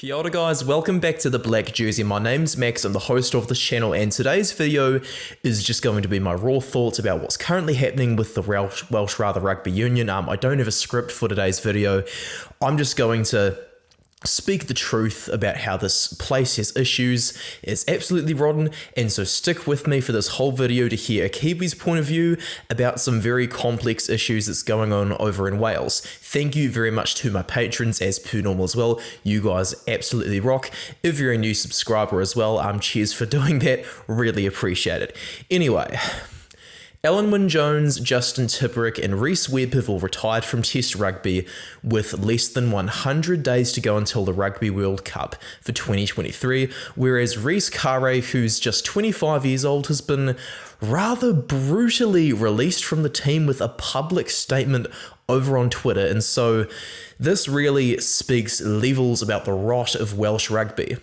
Kia ora guys, welcome back to the Black Jersey. My name's Max, I'm the host of this channel, and today's video is just going to be my raw thoughts about what's currently happening with the Welsh Rugby Union. I don't have a script for today's video. I'm just going to speak the truth about how this place has issues. It's absolutely rotten, and so stick with me for this whole video to hear a Kiwi's point of view about some very complex issues that's going on over in Wales. Thank you very much to my patrons as per normal as well. You guys absolutely rock. If you're a new subscriber as well, cheers for doing that. Really appreciate it. Anyway, Ellenwood Jones, Justin Tipuric and Rhys Webb have all retired from Test rugby with less than 100 days to go until the Rugby World Cup for 2023, whereas Rhys Curry, who's just 25 years old, has been rather brutally released from the team with a public statement over on Twitter, and so this really speaks levels about the rot of Welsh rugby.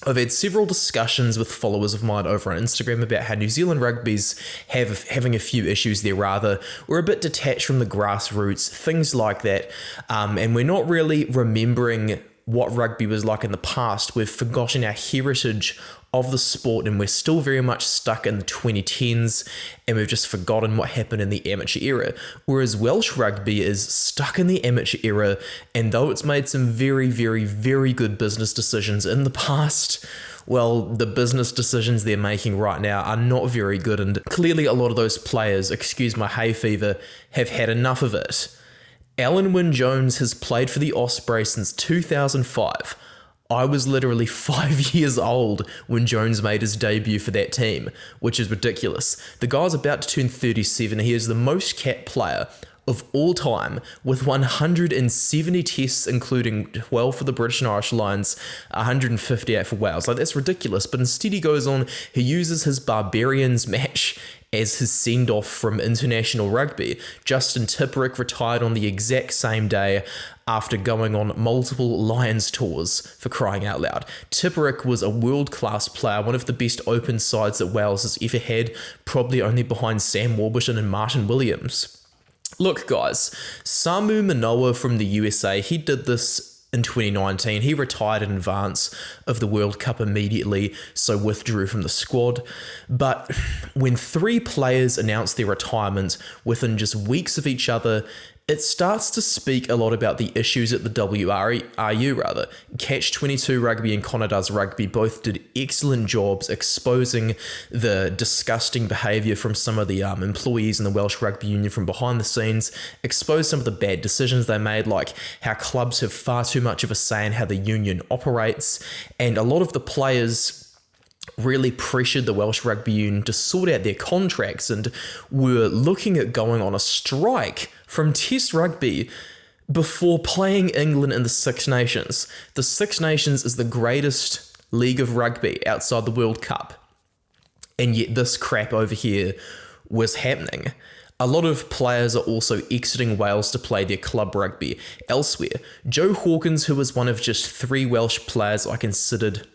I've had several discussions with followers of mine over on Instagram about how New Zealand rugby's having a few issues there rather. We're a bit detached from the grassroots, things like that, and we're not really remembering what rugby was like in the past. We've forgotten our heritage of the sport, and we're still very much stuck in the 2010s, and we've just forgotten what happened in the amateur era. Whereas Welsh rugby is stuck in the amateur era, and though it's made some very, very, very good business decisions in the past, well, the business decisions they're making right now are not very good, and clearly a lot of those players, excuse my hay fever, have had enough of it. Ellenwood Jones has played for the Ospreys since 2005. I was literally 5 years old when Jones made his debut for that team, which is ridiculous. The guy's about to turn 37. He is the most capped player of all time with 170 tests, including 12 for the British and Irish Lions, 158 for Wales. Like, that's ridiculous. But instead he goes on, he uses his Barbarians match as his send-off from international rugby. Justin Tipuric retired on the exact same day after going on multiple Lions tours, for crying out loud. Tipuric was a world-class player, one of the best open sides that Wales has ever had, probably only behind Sam Warburton and Martin Williams. Look guys, Samu Manoa from the USA, he did this in 2019. He retired in advance of the World Cup immediately, so withdrew from the squad. But when three players announce their retirement within just weeks of each other, it starts to speak a lot about the issues at the WRU. Catch-22 Rugby and Connor Does Rugby both did excellent jobs exposing the disgusting behaviour from some of the employees in the Welsh Rugby Union from behind the scenes, exposed some of the bad decisions they made, like how clubs have far too much of a say in how the union operates, and a lot of the players really pressured the Welsh Rugby Union to sort out their contracts and were looking at going on a strike from Test rugby before playing England in the Six Nations. The Six Nations is the greatest league of rugby outside the World Cup, and yet this crap over here was happening. A lot of players are also exiting Wales to play their club rugby elsewhere. Joe Hawkins, who was one of just 3 Welsh players I considered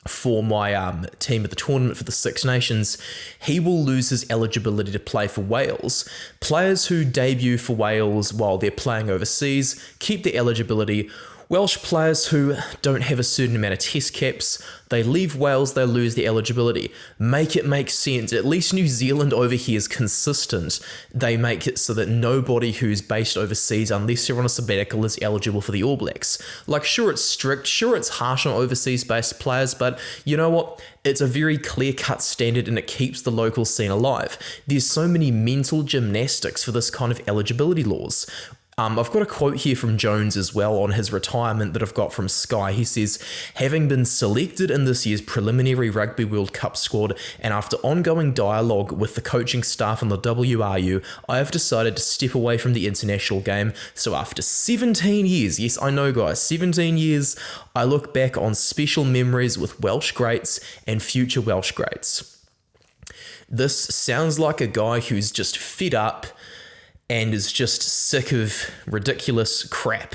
for my team at the tournament for the Six Nations, he will lose his eligibility to play for Wales. Players who debut for Wales while they're playing overseas keep their eligibility. Welsh players who don't have a certain amount of test caps, they leave Wales, they lose their eligibility. Make it make sense. At least New Zealand over here is consistent. They make it so that nobody who's based overseas, unless they're on a sabbatical, is eligible for the All Blacks. Like, sure, it's strict, sure, it's harsh on overseas-based players, but you know what? It's a very clear-cut standard and it keeps the local scene alive. There's so many mental gymnastics for this kind of eligibility laws. I've got a quote here from Jones as well on his retirement that I've got from Sky. He says, "Having been selected in this year's preliminary Rugby World Cup squad and after ongoing dialogue with the coaching staff and the WRU, I have decided to step away from the international game. So after 17 years, yes, I know guys, 17 years, I look back on special memories with Welsh greats and future Welsh greats." This sounds like a guy who's just fed up and is just sick of ridiculous crap.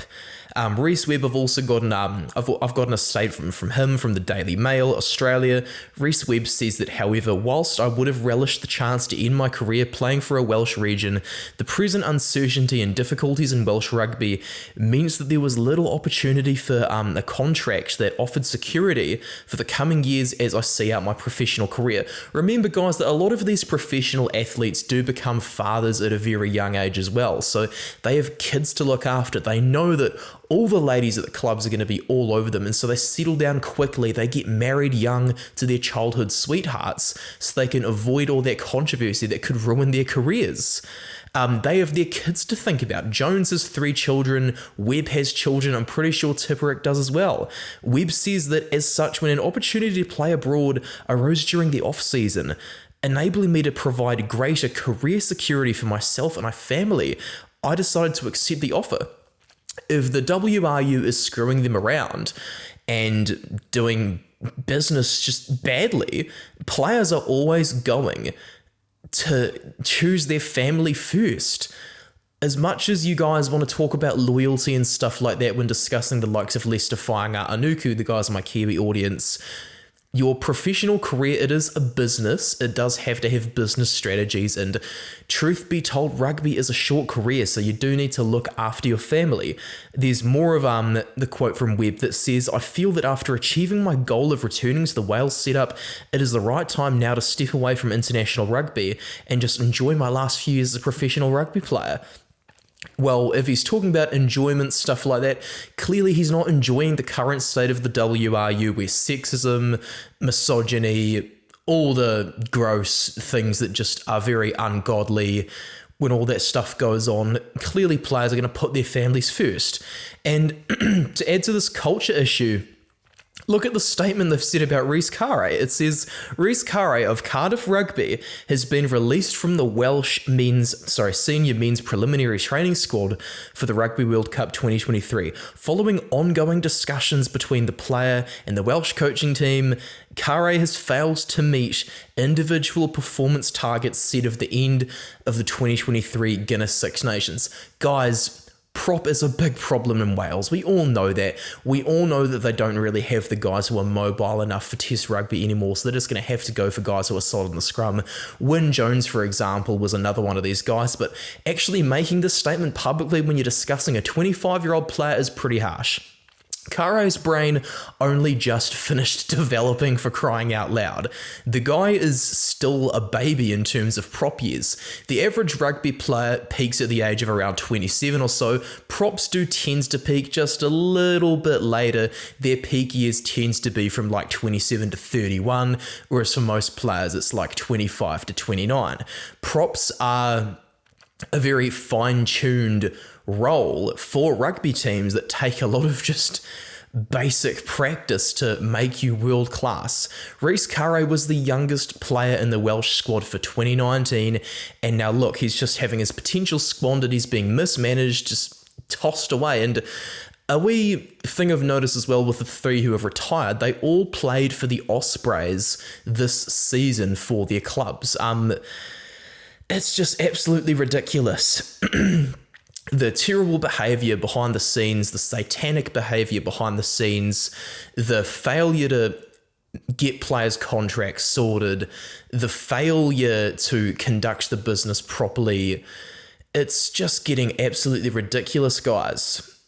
Rhys Webb, I've also gotten I've gotten a statement from him from the Daily Mail, Australia. Rhys Webb says that, however, whilst I would have relished the chance to end my career playing for a Welsh region, the present uncertainty and difficulties in Welsh rugby means that there was little opportunity for a contract that offered security for the coming years as I see out my professional career. Remember, guys, that a lot of these professional athletes do become fathers at a very young age as well, so they have kids to look after. They know that all the ladies at the clubs are going to be all over them, and so they settle down quickly. They get married young to their childhood sweethearts so they can avoid all that controversy that could ruin their careers. They have their kids to think about. Jones has 3 children. Webb has children. I'm pretty sure Tipperick does as well. Webb says that as such, when an opportunity to play abroad arose during the off-season, enabling me to provide greater career security for myself and my family, I decided to accept the offer. If the WRU is screwing them around and doing business just badly, players are always going to choose their family first. As much as you guys want to talk about loyalty and stuff like that when discussing the likes of Leicester Whainga Anuku, the guys in my Kiwi audience, your professional career, it is a business. It does have to have business strategies, and truth be told, rugby is a short career, so you do need to look after your family. There's more of the quote from Webb that says, I feel that after achieving my goal of returning to the Wales setup, it is the right time now to step away from international rugby and just enjoy my last few years as a professional rugby player. Well, if he's talking about enjoyment, stuff like that, clearly he's not enjoying the current state of the WRU where sexism, misogyny, all the gross things that just are very ungodly, when all that stuff goes on, clearly players are going to put their families first. And to add to this culture issue, look at the statement they've said about Rhys Curry. It says, Rhys Curry of Cardiff Rugby has been released from the senior men's preliminary training squad for the Rugby World Cup 2023. Following ongoing discussions between the player and the Welsh coaching team, Curry has failed to meet individual performance targets set of the end of the 2023 Guinness Six Nations. Guys, prop is a big problem in Wales. We all know that. We all know that they don't really have the guys who are mobile enough for Test rugby anymore, so they're just going to have to go for guys who are solid in the scrum. Wyn Jones, for example, was another one of these guys, but actually making this statement publicly when you're discussing a 25-year-old player is pretty harsh. Curry's brain only just finished developing, for crying out loud. The guy is still a baby in terms of prop years. The average rugby player peaks at the age of around 27 or so. Props do tends to peak just a little bit later. Their peak years tends to be from like 27 to 31, whereas for most players it's like 25 to 29. Props are a very fine-tuned role for rugby teams that take a lot of just basic practice to make you world class. Rhys Curry was the youngest player in the Welsh squad for 2019, and now look, he's just having his potential squandered. He's being mismanaged, just tossed away. And a wee thing of notice as well with the 3 who have retired, they all played for the Ospreys this season for their clubs. It's just absolutely ridiculous. The terrible behaviour behind the scenes, the satanic behaviour behind the scenes, the failure to get players' contracts sorted, the failure to conduct the business properly, it's just getting absolutely ridiculous, guys.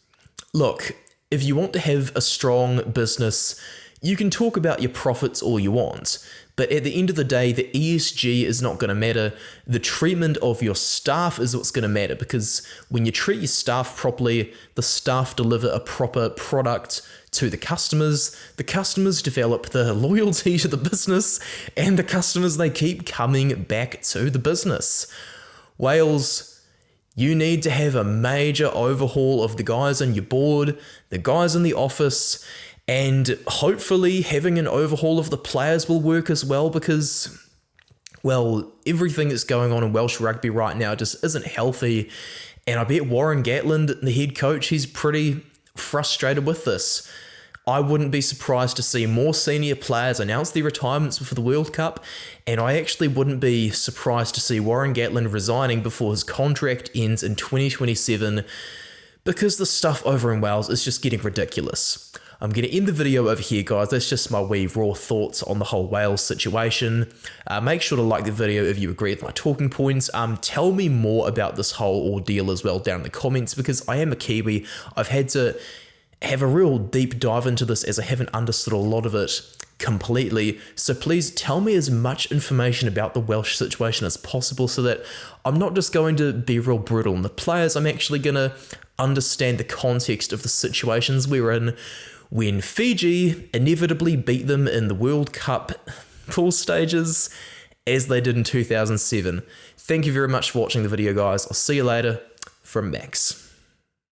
Look, if you want to have a strong business, you can talk about your profits all you want, but at the end of the day, the ESG is not going to matter. The treatment of your staff is what's going to matter, because when you treat your staff properly, the staff deliver a proper product to the customers develop the loyalty to the business, and the customers, they keep coming back to the business. Wales, you need to have a major overhaul of the guys on your board, the guys in the office, and hopefully having an overhaul of the players will work as well, because, well, everything that's going on in Welsh rugby right now just isn't healthy. And I bet Warren Gatland, the head coach, he's pretty frustrated with this. I wouldn't be surprised to see more senior players announce their retirements for the World Cup, and I actually wouldn't be surprised to see Warren Gatland resigning before his contract ends in 2027. because the stuff over in Wales is just getting ridiculous. I'm going to end the video over here, guys. That's just my wee raw thoughts on the whole Wales situation. Make sure to like the video if you agree with my talking points. Tell me more about this whole ordeal as well down in the comments, because I am a Kiwi. I've had to have a real deep dive into this as I haven't understood a lot of it completely. So please tell me as much information about the Welsh situation as possible so that I'm not just going to be real brutal on the players. I'm actually going to understand the context of the situations we're in when Fiji inevitably beat them in the World Cup pool stages as they did in 2007. Thank you very much for watching the video, guys. I'll see you later from Max.